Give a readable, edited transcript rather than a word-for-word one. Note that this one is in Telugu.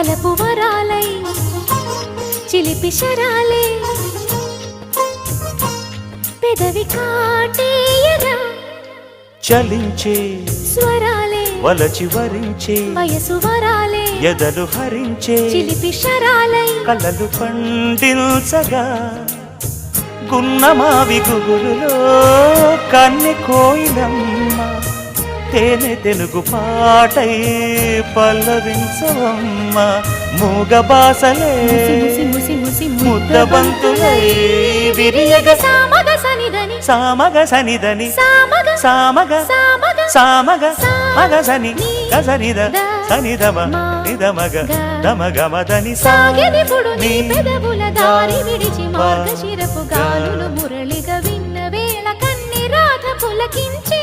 వలపు వరాలై చిలిపి శరాలే పెదవి కాటేయరా చలించే స్వరాలే వలచి వరించే వయసు వరాలే ఎదలు హరించే చిలిపి శరాలై కలలు పండించగా గున్నమావి గుగులులో కన్నె కోయిలమ్మ తేనె తెలుగు పాటై పల్లవించవమ్మ మూగ బాసలే ముద్దబంతులై విరియగ సామగ సనిదని సామగ సనిదని సామగ సామగ సామగ సామగ మగ సని గసనిద సనిదమ నిదమగ దమగమదని సాగెదిపుడు నీ పెదవుల దారి విడిచి మార్గశిరపు గాలులు మురళిగా విన్న వేళ కన్ని రాధ పులకించే